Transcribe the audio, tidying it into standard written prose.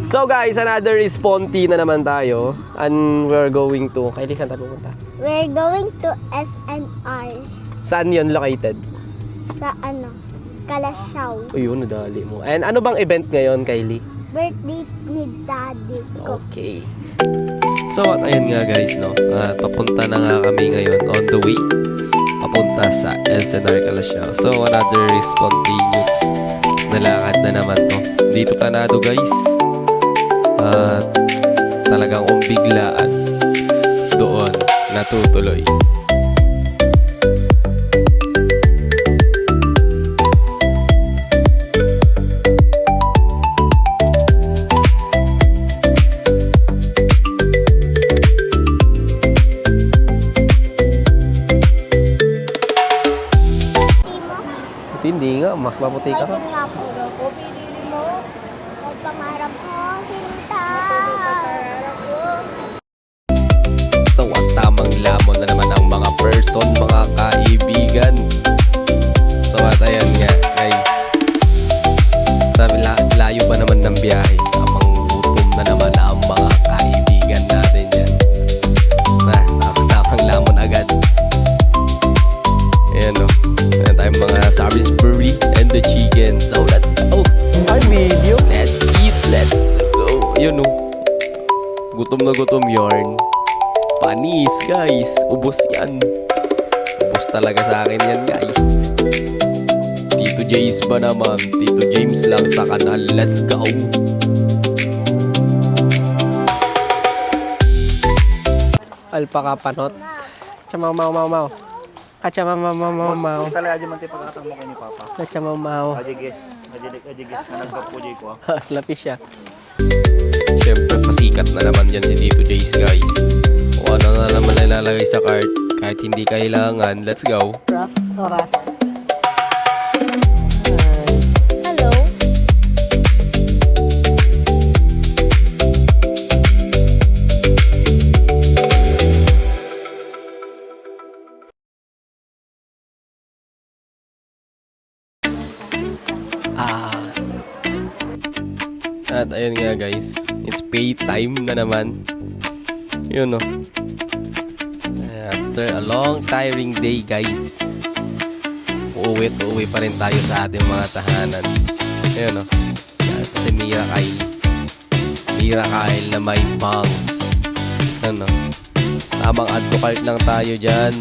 So guys, another Responti na naman tayo. And we're going to... Kylie, saan tayo pupunta? We're going to SNR Saan yun located? sa Kalasyaw. Ayun, nadali mo. And ano bang event ngayon, Kylie? Birthday ni daddy ko. Okay. So, at ayun nga guys, no? Papunta na nga kami ngayon on the way. Papunta sa SNR Kalasyaw. So, another spontaneous na lakad na naman to. Dito Kanado guys. At talagang kung biglaan doon natutuloy. Hindi nga, mas maputi ka pa. Pwede nga po. Pinili mo. Ang pangarap ko, sinta. So at tamang lamon na naman ang mga person, mga kaibigan. So at ayan nga guys, sabi layo pa naman ng biyahe, tamang gutom na naman ang mga kaibigan natin yan. Tamang lamon agad. Ayan o, ayan tayong mga Salisbury and the chicken. So let's go. Hi medium. Let's eat, let's go. Ayun o, gutom na gutom yarn. Panis guys, ubos yan. Ubos talaga sa akin yan guys. Tito James ba naman? Tito James lang sa kanal. Let's go. Alpaka panot. Chamaw mau mau mau. Kachamaw mau mau mau mau. Talaga aja man tayo pagkatang mo kay ni Papa. Kachamaw mau. Aja guys na nagpapujoy ko. Slapi siya. Siyempre pasikat na naman yan si Tito Jace guys. Kung ano na naman ilalagay sa cart, kahit hindi kailangan, let's go. Oras. Hello. At ayun nga guys, it's pay time na naman. Yun no. After a long tiring day guys, uuwi pa rin tayo sa ating mga tahanan. Ayun no. Si Mira Kyle na may bangs. Ano? Tamang add to cart lang tayo dyan.